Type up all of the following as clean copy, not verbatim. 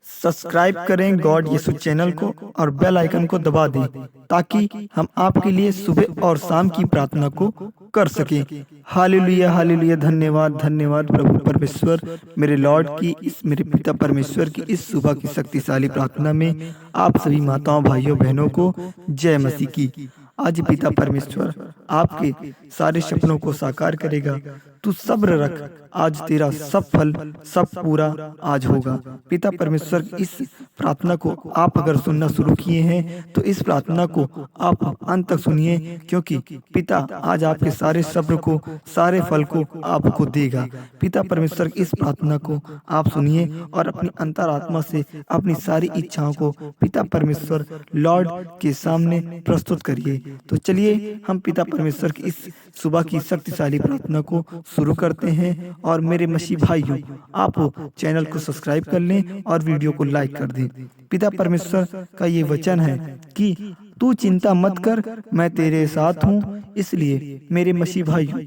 Subscribe करें God यीशु channel को और बेल आइकन को दबा दें ताकि हम आपके लिए सुबह और शाम की प्रार्थना को कर सकें। Hallelujah hallelujah. धन्यवाद धन्यवाद प्रभु परमेश्वर, मेरे लॉर्ड की इस मेरे पिता परमेश्वर की इस सुबह की शक्तिशाली प्रार्थना में आप सभी माताओं भाइयों बहनों को जय मसीह की। आज पिता परमेश्वर आपके सारे सपनों को साकार करेगा। तू सब्र रख, आज तेरा सब फल सब पूरा आज होगा। पिता परमेश्वर इस प्रार्थना को आप अगर सुनना शुरू किए हैं तो इस प्रार्थना को आप अंत तक सुनिए, क्योंकि पिता आज आपके सारे सब्र को सारे फल को आपको देगा। पिता परमेश्वर इस प्रार्थना को आप सुनिए और अपनी अंतरात्मा से अपनी सारी इच्छाओं को पिता परमेश्वर लॉर्ड के सामने प्रस्तुत करिए। तो चलिए हम पिता परमेश्वर की इस सुबह की शक्तिशाली प्रार्थना को शुरू करते हैं। और मेरे मसीह भाइयों, आप चैनल को सब्सक्राइब कर लें और वीडियो को लाइक कर दें। पिता परमेश्वर का ये वचन है कि तू चिंता मत कर, मैं तेरे साथ हूँ। इसलिए मेरे मसीह भाइयों,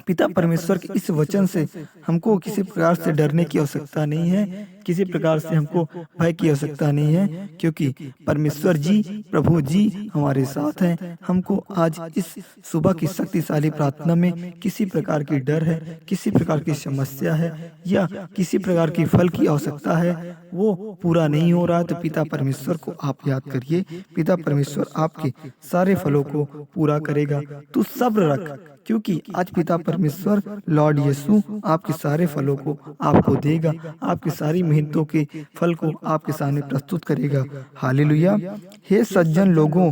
पिता परमेश्वर के इस वचन से हमको किसी प्रकार से डरने की आवश्यकता नहीं है, किसी प्रकार से हमको भय की आवश्यकता नहीं है, क्योंकि परमेश्वर जी प्रभु जी हमारे साथ हैं। हमको आज इस सुबह की शक्तिशाली प्रार्थना में किसी प्रकार की डर है, किसी प्रकार की समस्या है या किसी प्रकार की फल की आवश्यकता है, वो पूरा नहीं हो रहा। तो पिता परमेश्वर को आप याद करिए, पिता परमेश्वर आपके सारे फलों को पूरा करेगा। तू सब्र रख, क्योंकि आज पिता परमेश्वर लॉर्ड यीशु आपके सारे फलों को आपको देगा, आपकी सारी मेहनतों के फल को आपके सामने प्रस्तुत करेगा। हालेलुया। हे सज्जन लोगों,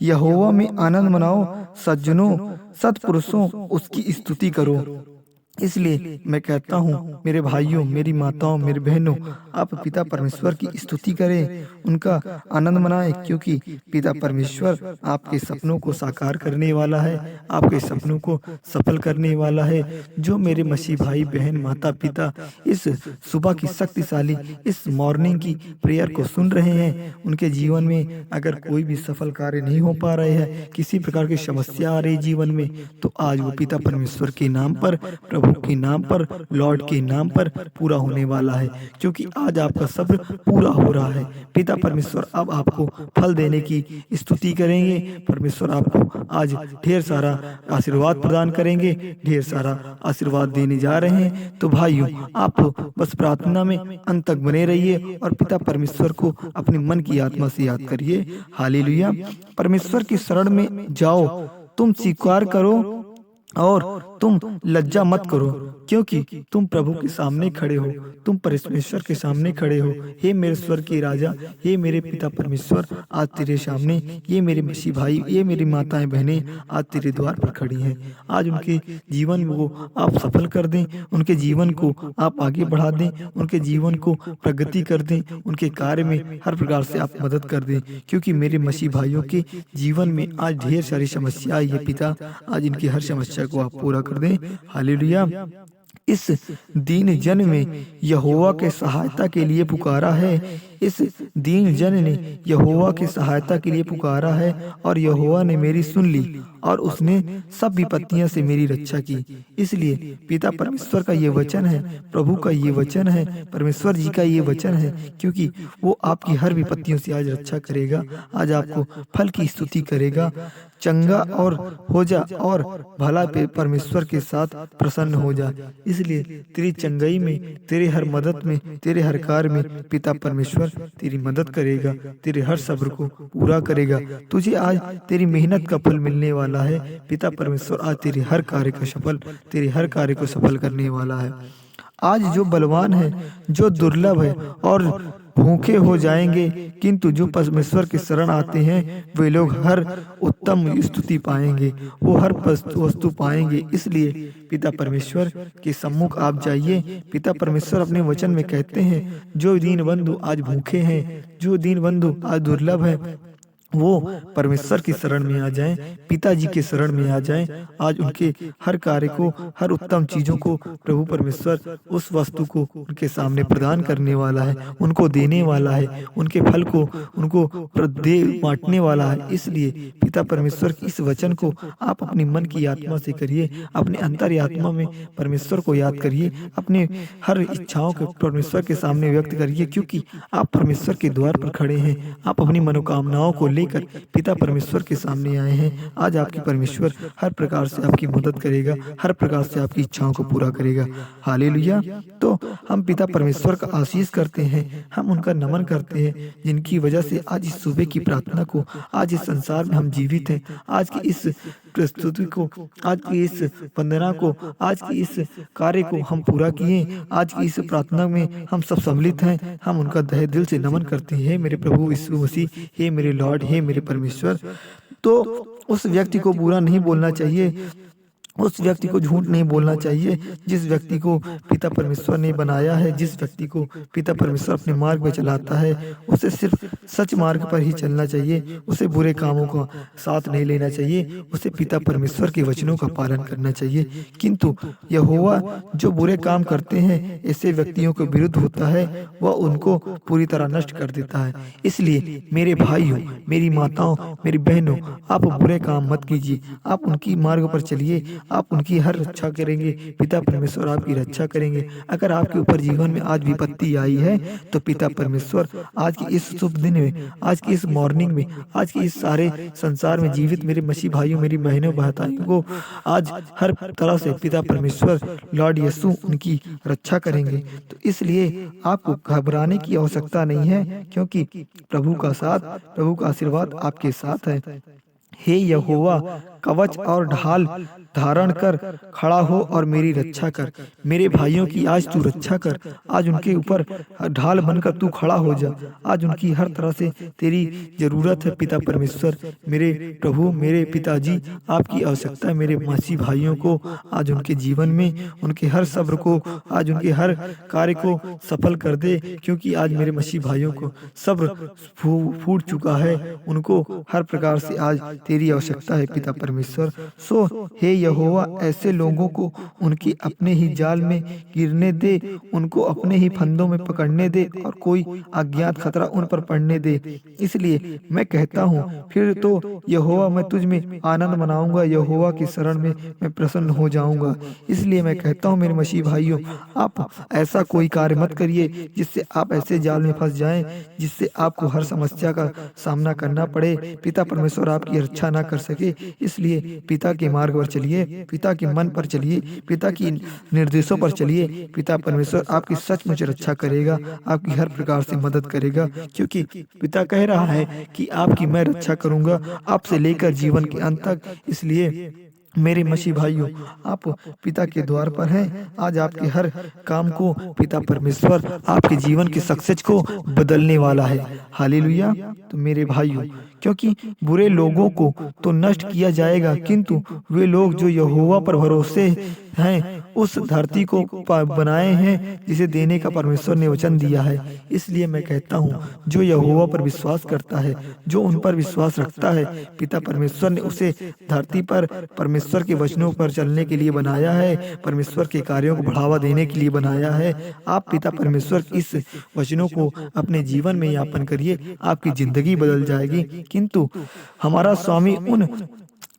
यहोवा में आनंद मनाओ, सज्जनों सत्पुरुषों उसकी स्तुति करो। इसलिए मैं कहता हूँ मेरे भाइयों, मेरी माताओं, मेरे बहनों, आप पिता परमेश्वर की स्तुति करें, उनका आनंद मनाएं, क्योंकि पिता परमेश्वर आपके सपनों को साकार करने वाला है, आपके सपनों को सफल करने वाला है। जो मेरे मसीह भाई बहन माता पिता इस सुबह की शक्तिशाली इस मॉर्निंग की प्रेयर को सुन रहे हैं, उनके जीवन में अगर कोई भी सफल कार्य नहीं हो पा रहे हैं, किसी प्रकार की समस्या आ रही जीवन में, तो आज वो पिता परमेश्वर के नाम पर, प्रभु के नाम पर, लॉर्ड के नाम पर पूरा होने वाला है, क्योंकि आज आपका सब्र पूरा हो रहा है। पिता परमेश्वर अब आपको फल देने की स्तुति करेंगे। परमेश्वर आपको आज ढेर सारा आशीर्वाद प्रदान करेंगे, ढेर सारा आशीर्वाद देने जा रहे हैं। तो भाइयों, आप बस प्रार्थना में अंत तक बने रहिए और पिता परमेश्वर को अपने मन की आत्मा से याद करिए। हालेलुया। परमेश्वर की शरण में जाओ, तुम स्वीकार करो और तुम लज्जा मत करो, क्योंकि तुम प्रभु के सामने खड़े हो, तुम परमेश्वर के सामने खड़े हो। हे मेरे स्वर्ग के राजा, हे मेरे पिता परमेश्वर, आज तेरे सामने ये मेरे मसीह भाई, ये मेरी माताएं बहनें आज तेरे द्वार पर खड़ी हैं। आज उनके जीवन को आप सफल कर दें, उनके जीवन को आप आगे बढ़ा दें, उनके जीवन को प्रगति कर दें, उनके कार्य में हर प्रकार से आप मदद कर दें, क्योंकि मेरे मसीह भाइयों के जीवन में आज ढेर सारी समस्या आई है। पिता, आज इनकी हर समस्या को आप पूरा कर दें। हालेलुया। इस दीन जन में यहोवा के सहायता के लिए पुकारा है, इस दीन जन ने यहोवा की सहायता के लिए पुकारा है, और यहोवा ने मेरी सुन ली और उसने सब विपत्तियों से मेरी रक्षा की। इसलिए पिता परमेश्वर का ये वचन है, प्रभु का ये वचन है, परमेश्वर जी का ये वचन है, क्योंकि वो आपकी हर विपत्तियों से आज रक्षा करेगा, आज आपको फल की स्तुति करेगा। चंगा और हो जा और भला पे परमेश्वर के साथ प्रसन्न हो जा। इसलिए तेरी चंगाई में, तेरे हर मदद में, तेरे हर कार्य में पिता परमेश्वर तेरी मदद करेगा, तेरे हर सब्र को पूरा करेगा। तुझे आज तेरी मेहनत का फल मिलने वाला है। पिता परमेश्वर आज तेरे हर कार्य का तेरे हर कार्य को सफल करने वाला है। आज जो बलवान है, जो दुर्लभ है और भूखे हो जाएंगे, किंतु जो परमेश्वर के शरण आते हैं वे लोग हर उत्तम स्तुति पाएंगे, वो हर वस्तु पाएंगे। इसलिए पिता परमेश्वर के सम्मुख आप जाइए। पिता परमेश्वर अपने वचन में कहते हैं, जो दीन बंधु आज भूखे हैं, जो दीन बंधु आज दुर्लभ है, वो परमेश्वर की शरण में आ जाएं, पिताजी के शरण में आ जाएं। आज उनके हर कार्य को, हर उत्तम चीजों को प्रभु परमेश्वर उस वस्तु को उनके सामने प्रदान करने वाला है, उनको देने वाला है, उनके फल को उनको दे बांटने वाला है। इसलिए पिता परमेश्वर की इस वचन को आप अपनी मन की आत्मा से करिए, अपने अंतर आत्मा में परमेश्वर को याद करिए, अपने हर इच्छाओं को परमेश्वर के सामने व्यक्त करिए, क्योंकि आप परमेश्वर के द्वार पर खड़े हैं। आप अपनी मनोकामनाओं को लेकर पिता परमेश्वर के सामने आए हैं। आज आपकी परमेश्वर हर प्रकार से आपकी मदद करेगा, हर प्रकार से आपकी इच्छाओं को पूरा करेगा। हालेलुया। तो हम पिता परमेश्वर का आशीष करते हैं, हम उनका नमन करते हैं, जिनकी वजह से आज इस सुबह की प्रार्थना को, आज इस संसार में हम जीवित हैं, आज की इस प्रस्तुति को, आज की इस वंदना को, आज की इस कार्य को हम पूरा किए। आज की इस प्रार्थना में हम सब सम्मिलित हैं। हम उनका तहे दिल से नमन करते हैं। मेरे प्रभु यीशु मसीह, हे मेरे लॉर्ड, हे मेरे परमेश्वर। तो उस व्यक्ति को बुरा नहीं बोलना चाहिए, उस व्यक्ति को झूठ नहीं बोलना चाहिए, जिस व्यक्ति को पिता परमेश्वर ने बनाया है, जिस व्यक्ति को पिता परमेश्वर अपने मार्ग में चलाता है, उसे सिर्फ सच मार्ग पर ही चलना चाहिए, उसे बुरे कामों का साथ नहीं लेना चाहिए, उसे पिता परमेश्वर के वचनों का पालन करना चाहिए। किंतु यहोवा जो बुरे काम करते हैं, ऐसे व्यक्तियों के विरुद्ध होता है, वह उनको पूरी तरह नष्ट कर देता है। इसलिए मेरे भाइयों, मेरी माताओं, मेरी बहनों, आप बुरे काम मत कीजिए, आप उनकी मार्ग पर चलिए, आप उनकी हर रक्षा करेंगे, पिता परमेश्वर आपकी रक्षा करेंगे। अगर आपके ऊपर जीवन में आज विपत्ति आई है, तो पिता परमेश्वर आज की इस शुभ दिन में, आज की इस मॉर्निंग में, आज की इस सारे संसार में जीवित मेरे मसीह भाइयों, मेरी बहनों, भाइयों को आज हर तरह से पिता परमेश्वर लॉर्ड यीशु उनकी रक्षा करेंगे। तो इसलिए आपको घबराने की आवश्यकता नहीं है, क्योंकि प्रभु का साथ, प्रभु का आशीर्वाद आपके साथ है। हे यहोवा, कवच और ढाल धारण कर खड़ा हो और मेरी रक्षा कर। मेरे भाइयों की आज तू रक्षा कर, आज उनके ऊपर ढाल बनकर तू खड़ा हो जा। आज उनकी हर तरह से तेरी जरूरत है पिता परमेश्वर। मेरे प्रभु, मेरे पिताजी, आपकी आवश्यकता है मेरे मसीह भाइयों को। आज उनके जीवन में, उनके हर सब्र को, आज उनके हर कार्य को सफल कर दे, क्योंकि आज मेरे मसीह भाइयों को सब्र फूट चुका है। उनको हर प्रकार से आज तेरी आवश्यकता है पिता परमेश्वर। सो हे यहोवा, ऐसे लोगों को उनकी अपने ही जाल में गिरने दे, उनको अपने ही फंदों में पकड़ने दे और कोई अज्ञात खतरा उन पर पड़ने दे। इसलिए मैं कहता हूँ, फिर तो यहोवा, मैं तुझ में आनंद मनाऊंगा, यहोवा की शरण में मैं प्रसन्न हो जाऊंगा। इसलिए मैं कहता हूँ मेरे मसीह भाइयों, आप ऐसा कोई कार्य मत करिए जिससे आप ऐसे जाल में फंस जाएं, जिससे आपको हर समस्या का सामना करना पड़े, पिता परमेश्वर आपकी रक्षा ना कर सके। इसलिए पिता के मार्ग पर चलिए, पिता के मन पर चलिए, पिता की निर्देशों पर चलिए। पिता परमेश्वर आपकी सचमुच रक्षा करेगा, आपकी हर प्रकार से मदद करेगा, क्योंकि पिता कह रहा है कि आपकी मैं रक्षा करूंगा, आपसे लेकर जीवन के अंत तक। इसलिए मेरे मसीह भाइयों, आप पिता के द्वार पर हैं। आज आपके हर काम को पिता परमेश्वर आपके जीवन के सक्सेस को बदलने वाला है। हालेलुया। तो मेरे भाइयों, क्योंकि बुरे लोगों को तो नष्ट किया जाएगा, किंतु वे लोग जो यहोवा पर भरोसे हैं, उस धरती को बनाए हैं जिसे देने का परमेश्वर ने वचन दिया है। इसलिए मैं कहता हूँ, जो यहोवा पर विश्वास करता है, जो उन पर विश्वास रखता है, पिता परमेश्वर ने उसे धरती पर परमेश्वर के वचनों पर चलने के लिए बनाया है, परमेश्वर के कार्यों को बढ़ावा देने के लिए बनाया है। आप पिता परमेश्वर इस वचनों को अपने जीवन में यापन करिए, आपकी जिंदगी बदल जाएगी। किंतु हमारा स्वामी उन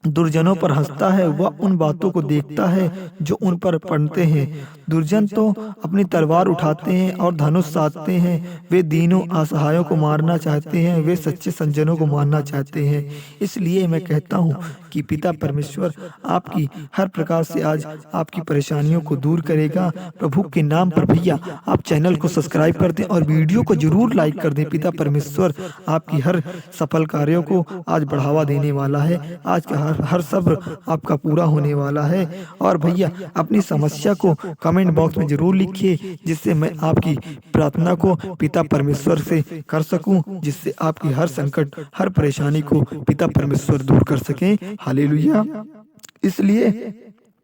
दुर्जनों पर हंसता है, वह उन बातों को देखता है जो उन पर पड़ते हैं। दुर्जन तो अपनी तलवार उठाते हैं और धनुष साधते हैं, वे दीनों असहायों को मारना चाहते हैं, वे सच्चे संजनों को मारना चाहते हैं। इसलिए मैं कहता हूँ कि पिता परमेश्वर आपकी हर प्रकार से आज आपकी परेशानियों को दूर करेगा। प्रभु के नाम पर भैया आप चैनल को सब्सक्राइब कर दें और वीडियो को जरूर लाइक कर दें। पिता परमेश्वर आपकी हर सफल कार्यों को आज बढ़ावा देने वाला है। आज का हर सब्र आपका पूरा होने वाला है। और भैया अपनी समस्या को कमेंट बॉक्स में जरूर लिखिए, जिससे मैं आपकी प्रार्थना को पिता परमेश्वर से कर सकूं, जिससे आपकी हर संकट, हर परेशानी को पिता परमेश्वर दूर कर सके। हालेलुया। इसलिए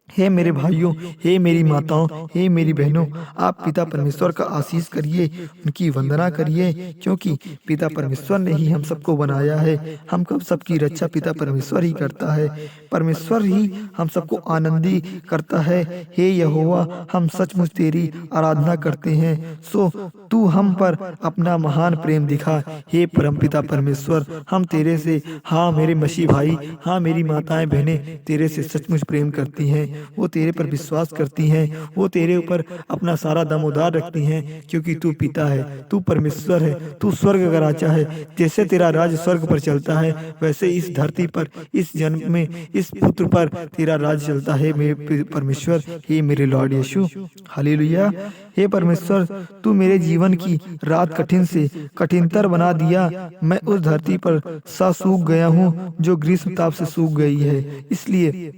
हे मेरे भाइयों, हे मेरी माताओं, हे मेरी बहनों, आप पिता परमेश्वर का आशीष करिए, उनकी वंदना करिए, क्योंकि पिता परमेश्वर ने ही हम सबको बनाया है। हम सबकी रक्षा पिता परमेश्वर ही करता है। परमेश्वर ही हम सबको आनंदी करता है। हे यहोवा, हम सचमुच तेरी आराधना करते हैं। सो तू हम पर अपना महान प्रेम दिखा। हे परमपिता परमेश्वर, हम तेरे से, हाँ मेरे मसीह भाई, हाँ मेरी माताएं बहनें तेरे से सचमुच प्रेम करती हैं। वो तेरे पर विश्वास करती हैं, वो तेरे ऊपर अपना सारा दम उधार रखती हैं, क्योंकि तू पिता है, तू परमेश्वर है, तू स्वर्ग का राजा है। जैसे तेरा राज स्वर्ग पर चलता है, वैसे इस धरती पर, इस जन्म में, इस पुत्र पर तेरा राज चलता है मेरे परमेश्वर। हे मेरे लॉर्ड यीशु, हालेलुया। हे परमेश्वर, तू मेरे जीवन की रात कठिन से कठिनतर बना दिया। मैं उस धरती पर सा सूख गया हूँ जो ग्रीष्म ताप से सूख गई है। इसलिए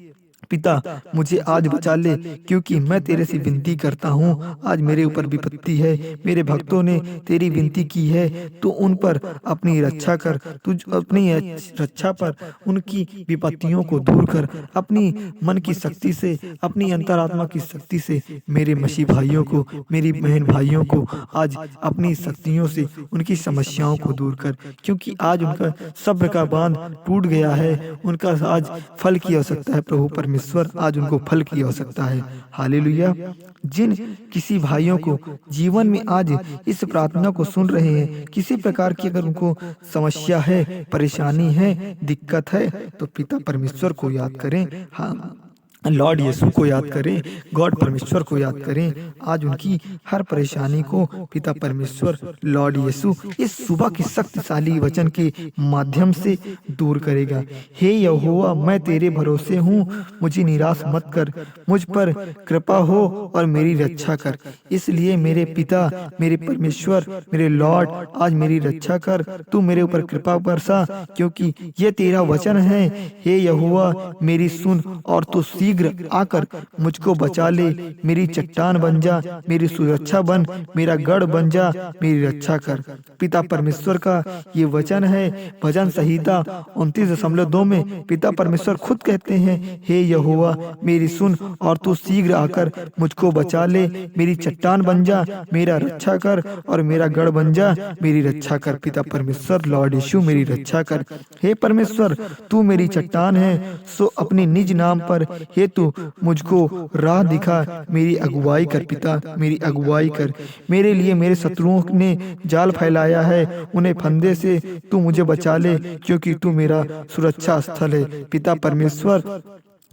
पिता, मुझे आज बचा ले, क्योंकि मैं तेरे से विनती करता हूँ। आज मेरे ऊपर विपत्ति है, मेरे भक्तों ने तेरी विनती की है, तो उन पर अपनी रक्षा कर। तुझ अपनी रक्षा पर उनकी विपत्तियों को दूर कर। अपनी मन की शक्ति से, अपनी अंतरात्मा की शक्ति से मेरे मसीह भाइयों को, मेरी बहन भाइयों को आज अपनी शक्तियों से उनकी समस्याओं को दूर कर, क्योंकि आज उनका सब्र का बांध टूट गया है। उनका आज फल की आवश्यकता है प्रभु परमेश्वर, आज उनको फल की आवश्यकता है। हालेलुया। जिन किसी भाइयों को जीवन में आज इस प्रार्थना को सुन रहे हैं, किसी प्रकार की अगर उनको समस्या है, परेशानी है, दिक्कत है, तो पिता परमेश्वर को याद करें। हाँ, लॉर्ड यीशु को याद करें, गॉड परमेश्वर को याद करें। आज उनकी हर परेशानी को पिता परमेश्वर, लॉर्ड यीशु इस सुबह की शक्तिशाली वचन के माध्यम से दूर करेगा। हे यहोवा, मैं तेरे भरोसे हूँ, मुझे निराश मत कर, मुझ पर कृपा हो और मेरी रक्षा कर। इसलिए मेरे पिता, मेरे परमेश्वर, मेरे लॉर्ड, आज मेरी रक्षा कर। तू मेरे ऊपर कृपा बरसा, क्योंकि ये तेरा वचन है। हे यहोवा, मेरी सुन और तू शीघ्र आकर मुझको बचा ले। मेरी चट्टान बन जा, मेरी सुरक्षा बन, मेरा गढ़ बन जा, मेरी रक्षा कर। पिता परमेश्वर का ये वचन है। भजन संहिता 29.2 में पिता परमेश्वर खुद कहते हैं, हे यहोवा, मेरी सुन और तू शीघ्र आकर मुझको बचा ले। मेरी चट्टान बन जा, मेरा रक्षा कर, और मेरा गढ़ बन जा, मेरी रक्षा कर। पिता परमेश्वर, लॉर्ड यीशु, मेरी रक्षा कर। हे परमेश्वर, तू मेरी चट्टान है, सो अपने निज नाम पर हेतु मुझको राह दिखा, मेरी अगुवाई कर। पिता, मेरी अगुवाई कर। मेरे लिए मेरे शत्रुओं ने जाल फैलाया है, उन्हें फंदे से तू मुझे बचा ले, क्योंकि तू मेरा सुरक्षा स्थल है। पिता परमेश्वर,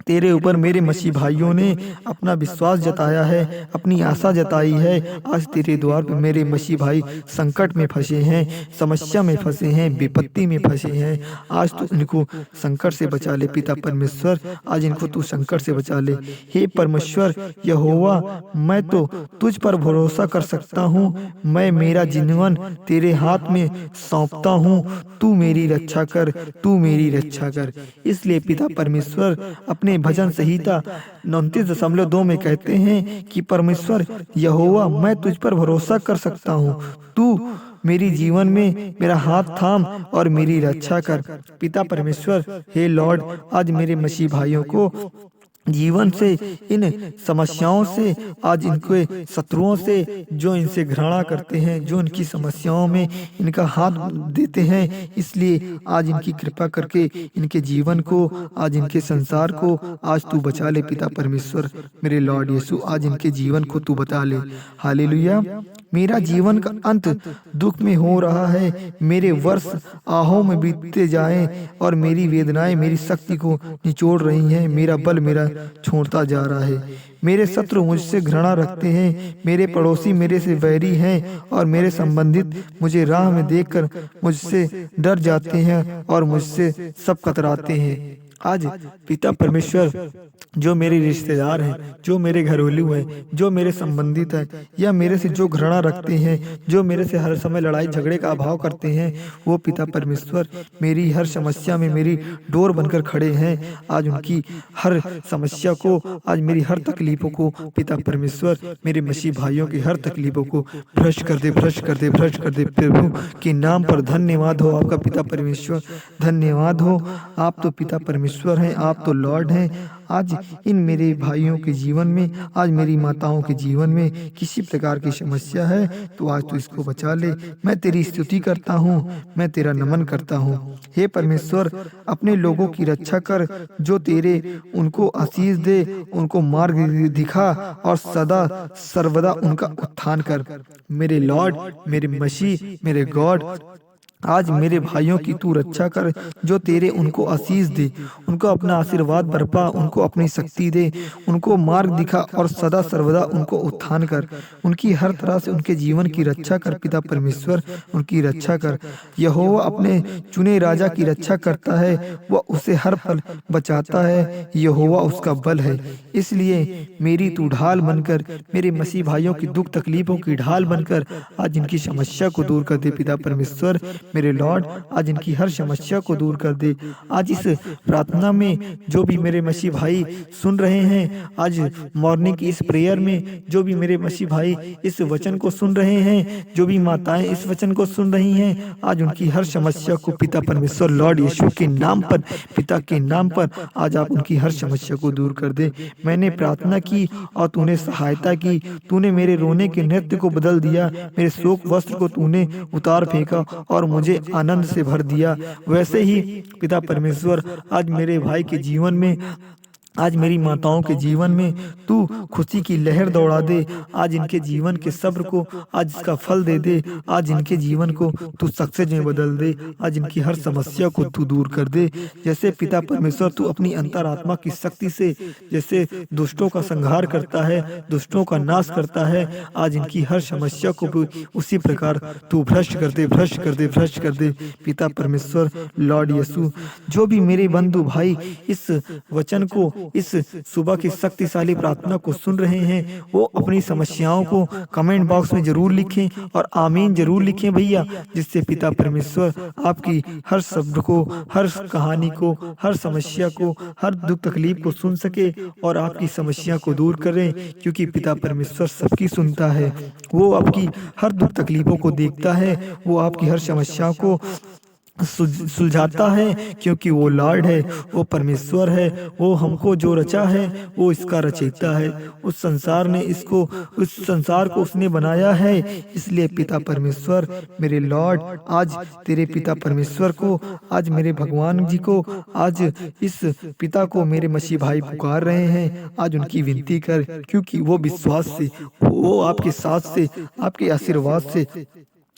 तेरे ऊपर मेरे मसीह भाइयों ने अपना विश्वास जताया है, अपनी आशा जताई है। आज तेरे द्वार पर मेरे मसीह भाई संकट में फंसे हैं, समस्या में फंसे हैं, विपत्ति में फंसे हैं। आज तू इनको संकट से बचा ले। पिता परमेश्वर, आज इनको तू संकट से बचा ले। हे परमेश्वर यहोवा, मैं तो तुझ पर भरोसा कर सकता हूँ। मैं मेरा जीवन तेरे हाथ में सौंपता हूँ। तू मेरी रक्षा कर, तू मेरी रक्षा कर। इसलिए पिता परमेश्वर अपने भजन संहिता 29.2 में कहते हैं कि परमेश्वर यहोवा, मैं तुझ पर भरोसा कर सकता हूँ। तू मेरी जीवन में मेरा हाथ थाम और मेरी रक्षा कर। पिता परमेश्वर, हे लॉर्ड, आज मेरे मसीह भाइयों को जीवन से, इन समस्याओं से, आज इनके शत्रुओं से जो इनसे घृणा करते हैं, जो इनकी समस्याओं में इनका हाथ देते हैं, इसलिए आज इनकी कृपा करके इनके जीवन को, आज इनके संसार को आज तू बचा ले। पिता परमेश्वर, मेरे लॉर्ड यीशु, आज इनके जीवन को तू बता ले। हालेलुया। मेरा जीवन का अंत दुख में हो रहा है, मेरे वर्ष आहों में बीतते जाएं, और मेरी वेदनाएं मेरी शक्ति को निचोड़ रही हैं। मेरा बल मेरा छोड़ता जा रहा है। मेरे शत्रु मुझसे घृणा रखते हैं, मेरे पड़ोसी मेरे से वैरी हैं, और मेरे संबंधित मुझे राह में देखकर मुझसे डर जाते हैं और मुझसे सब कतराते हैं। आज पिता परमेश्वर, जो मेरे रिश्तेदार हैं, जो मेरे घरेलू हैं, जो मेरे संबंधित हैं, या मेरे से जो घृणा रखते हैं, जो मेरे से हर समय लड़ाई झगड़े का अभाव करते हैं, वो पिता परमेश्वर मेरी हर समस्या में मेरी डोर बनकर खड़े हैं। आज उनकी हर समस्या को, आज मेरी हर तकलीफों को पिता परमेश्वर, मेरे मसीह भाइयों की हर तकलीफों को भ्रष्ट कर दे, भ्रष्ट कर दे, भ्रष्ट कर दे। प्रभु के नाम पर धन्यवाद हो आपका पिता परमेश्वर, धन्यवाद हो। आप तो पिता परमेश्वर परमेश्वर हैं, आप तो लॉर्ड हैं। आज इन मेरे भाइयों के जीवन में, आज मेरी माताओं के जीवन में किसी प्रकार की समस्या है तो आज तू इसको बचा ले। मैं तेरी स्तुति करता हूँ, मैं तेरा नमन करता हूँ। हे परमेश्वर, अपने लोगों की रक्षा कर जो तेरे, उनको आशीष दे, उनको मार्ग दिखा और सदा सर्वदा उनका उत्थान कर। मेरे लॉर्ड, मेरे मसीह, मेरे गॉड, आज मेरे भाइयों की तू रक्षा कर जो तेरे, उनको आशीष दे, उनको अपना आशीर्वाद बरपा, उनको अपनी शक्ति दे, उनको मार्ग दिखा और सदा सर्वदा उनको उत्थान कर। उनकी हर तरह से उनके जीवन की रक्षा कर पिता परमेश्वर, उनकी रक्षा कर। यहोवा अपने चुने राजा की रक्षा करता है, वह उसे हर पल बचाता है, यहोवा उसका बल है। इसलिए मेरी तू ढाल बनकर, मेरे मसीह भाइयों की दुख तकलीफों की ढाल बनकर आज इनकी समस्या को दूर कर दे पिता परमेश्वर। मेरे लॉर्ड, आज इनकी हर समस्या को दूर कर दे। आज इस प्रार्थना में जो भी मेरे मसीह भाई सुन रहे हैं, आज मॉर्निंग की इस प्रेयर में जो भी मेरे मसीह भाई इस वचन को सुन रहे हैं, जो भी माताएं इस वचन को सुन रही हैं, आज उनकी हर समस्या को पिता परमेश्वर लॉर्ड यीशु के नाम पर, पिता के नाम पर आज आप उनकी हर समस्या को दूर कर दे। मैंने प्रार्थना की और तूने सहायता की, तूने मेरे रोने के नृत्य को बदल दिया, मेरे शोक वस्त्र को तूने उतार फेंका और मुझे आनंद से भर दिया। वैसे ही पिता परमेश्वर आज मेरे भाई के जीवन में, आज मेरी माताओं के जीवन में तू खुशी की लहर दौड़ा दे। आज इनके जीवन के सब्र को आज इसका फल दे दे। आज इनके जीवन को तू सक्सेस में बदल दे। आज इनकी हर समस्या को तू दूर कर दे। जैसे पिता परमेश्वर तू अपनी अंतरात्मा की शक्ति से जैसे दुष्टों का संहार करता है, दुष्टों का नाश करता है, आज इनकी हर समस्या को भी उसी प्रकार तू भ्रष्ट कर दे, भ्रष्ट कर दे, भ्रष्ट कर दे पिता परमेश्वर लॉर्ड यीशु। जो भी मेरे बंधु भाई इस वचन को, इस सुबह की शक्तिशाली प्रार्थना को सुन रहे हैं, वो अपनी समस्याओं को कमेंट बॉक्स में जरूर लिखें और आमीन जरूर लिखें भैया, जिससे पिता परमेश्वर आपकी हर शब्द को, हर कहानी को, हर समस्या को, हर दुख तकलीफ को सुन सके और आपकी समस्या को दूर करें। क्योंकि पिता परमेश्वर सबकी सुनता है, वो आपकी हर दुख तकलीफों को देखता है, वो आपकी हर समस्याओं को सुलझाता है, क्योंकि वो लॉर्ड है, वो परमेश्वर है, वो हमको जो रचा है वो इसका रचयिता है। उस संसार ने इसको, उस संसार को उसने बनाया है। इसलिए पिता परमेश्वर मेरे लॉर्ड, आज तेरे पिता परमेश्वर को, आज मेरे भगवान जी को, आज इस पिता को मेरे मसीह भाई पुकार रहे हैं, आज उनकी विनती कर, क्योंकि वो विश्वास से, वो आपके साथ से, आपके आशीर्वाद से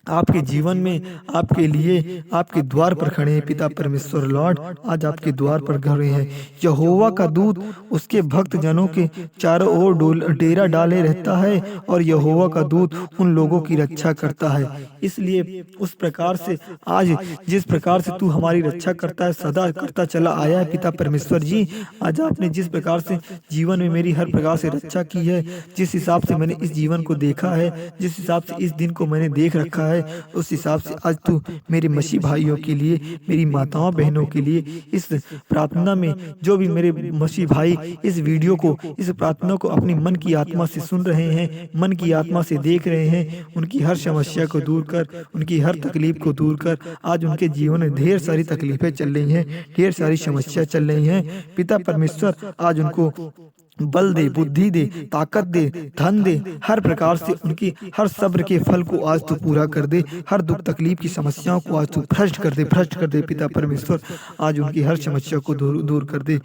आपके जीवन में, आपके लिए, आपके द्वार पर खड़े हैं पिता परमेश्वर लॉर्ड। आज आपके द्वार पर खड़े हैं। यहोवा का दूत उसके भक्त जनों के चारों ओर डेरा डाले रहता है और यहोवा का दूत उन लोगों की रक्षा करता है। इसलिए उस प्रकार से आज जिस प्रकार से तू हमारी रक्षा करता है, सदा करता चला आया है पिता परमेश्वर जी, आज आपने जिस प्रकार से जीवन में मेरी हर प्रकार से रक्षा की है, जिस हिसाब से मैंने इस जीवन को देखा है, जिस हिसाब से इस दिन को मैंने देख रखा है, उस हिसाब से आज तू मेरे मसीह भाइयों के लिए, मेरी माताओं बहनों के लिए इस प्रार्थना में जो भी मेरे मसीह भाई इस वीडियो को, इस प्रार्थना को अपनी मन की आत्मा से सुन रहे हैं, मन की आत्मा से देख रहे हैं, उनकी हर समस्या को दूर कर, उनकी हर तकलीफ को दूर कर। आज उनके जीवन में ढेर सारी तकलीफें चल रही हैं, ढेर सारी समस्या चल रही हैं। पिता परमेश्वर आज उनको बल दे, बुद्धि दे, ताकत दे, धन दे, हर प्रकार से उनकी हर सब्र के फल को आज तू पूरा कर दे। हर दुख तकलीफ की समस्याओं को आज तू भ्रष्ट कर दे, भ्रष्ट कर दे पिता परमेश्वर। आज उनकी हर समस्या को दूर कर दे।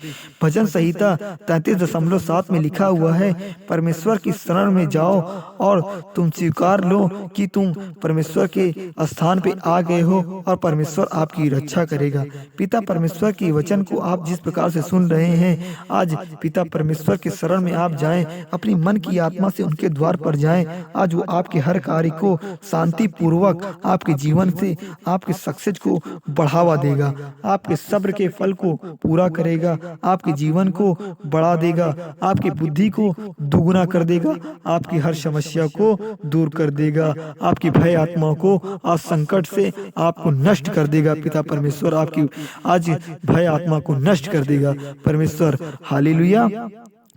भजन संहिता 33.7 में लिखा हुआ है, परमेश्वर की शरण में जाओ और तुम स्वीकार लो कि तुम परमेश्वर के स्थान पे आ गए हो और परमेश्वर आपकी रक्षा करेगा। पिता परमेश्वर के वचन को आप जिस प्रकार से सुन रहे हैं, आज पिता परमेश्वर के शरण में आप जाएं, अपनी मन की आत्मा से उनके द्वार पर जाएं। आज वो आपके हर कार्य को शांति पूर्वक, आपके जीवन से आपके सक्सेस को बढ़ावा देगा, आपके सब्र के फल को पूरा करेगा, आपके जीवन को बढ़ा देगा, आपकी बुद्धि को दुगुना कर देगा, आपकी हर समस्या को दूर कर देगा, आपकी भय आत्मा को आज संकट से आपको नष्ट कर देगा। पिता परमेश्वर आपकी आज भय आत्मा को नष्ट कर देगा परमेश्वर। हालेलुया।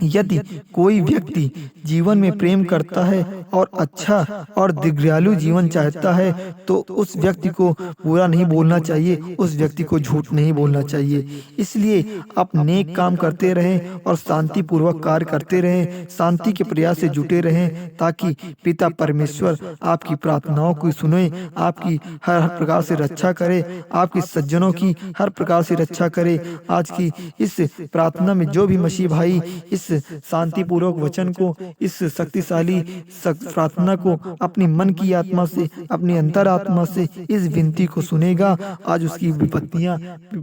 यदि कोई व्यक्ति जीवन में प्रेम करता है और अच्छा और दीर्घायु जीवन चाहता है तो उस व्यक्ति को बुरा नहीं बोलना चाहिए, उस व्यक्ति को झूठ नहीं बोलना चाहिए। इसलिए आप नेक काम करते रहें और शांति पूर्वक कार्य करते रहें, शांति के प्रयास से जुटे रहें, ताकि पिता परमेश्वर आपकी प्रार्थनाओं को सुने, आपकी हर प्रकार से रक्षा करे, आपकी सज्जनों की हर प्रकार से रक्षा करे। आज की इस प्रार्थना में जो भी मसीह भाई इस शांतिपूर्वक वचन को, इस शक्तिशाली प्रार्थना को अपनी मन की आत्मा से, अपनी अंतरात्मा से इस विनती को सुनेगा, आज उसकी विपत्तियां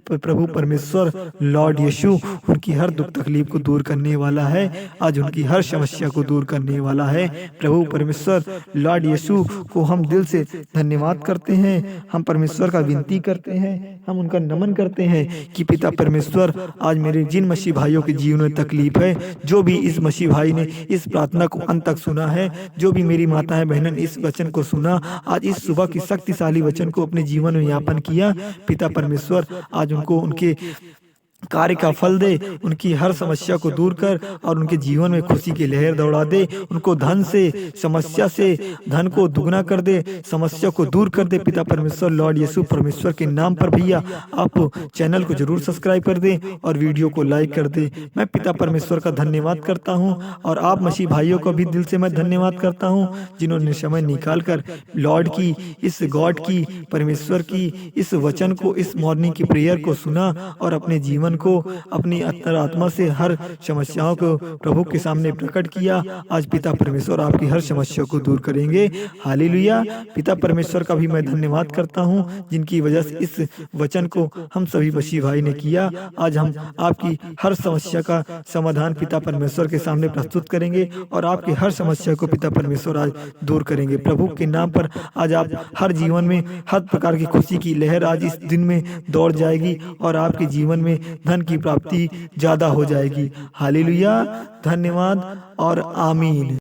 प्रभु परमेश्वर लॉर्ड यीशु उनकी हर दुख तकलीफ को दूर करने वाला है, आज उनकी हर समस्या को दूर करने वाला है। प्रभु परमेश्वर लॉर्ड यीशु को हम दिल से धन्यवाद करते हैं, हम परमेश्वर का विनती करते हैं, हम उनका नमन करते हैं कि पिता परमेश्वर आज मेरे जिन मसीह भाइयों के जीवन में तकलीफ है, जो भी इस मसीह भाई ने इस प्रार्थना को अंत तक सुना है, जो भी मेरी माताएं बहनों इस वचन को सुना, आज इस सुबह की शक्तिशाली वचन को अपने जीवन में यापन किया, पिता परमेश्वर आज उनको उनके कार्य का फल दे, उनकी हर समस्या को दूर कर और उनके जीवन में खुशी की लहर दौड़ा दे, उनको धन से, समस्या से धन को दुगना कर दे, समस्या को दूर कर दे। पिता परमेश्वर लॉर्ड यीशु परमेश्वर के नाम पर भैया आप चैनल को जरूर सब्सक्राइब कर दे और वीडियो को लाइक कर दे। मैं पिता परमेश्वर का धन्यवाद करता हूँ और आप मसीह भाइयों को भी दिल से मैं धन्यवाद करता हूँ, जिन्होंने समय निकाल कर लॉर्ड की, इस गॉड की, परमेश्वर की इस वचन को, इस मॉर्निंग की प्रेयर को सुना और अपने जीवन को, अपनी अंतरात्मा से हर समस्याओं को प्रभु के सामने प्रकट किया। आज पिता परमेश्वर आपकी हर समस्या को दूर करेंगे। हालेलुया। पिता परमेश्वर का भी मैं धन्यवाद करता हूँ, जिनकी वजह से इस वचन को हम सभी मसीह भाई ने किया। आज हम आपकी हर समस्या का समाधान पिता परमेश्वर के सामने प्रस्तुत करेंगे और आपकी हर समस्या को पिता परमेश्वर आज दूर करेंगे। प्रभु के नाम पर आज आप हर जीवन में हर प्रकार की खुशी की लहर आज इस दिन में दौड़ जाएगी और आपके जीवन में धन की प्राप्ति ज्यादा हो जाएगी। हालेलुया। धन्यवाद और आमीन।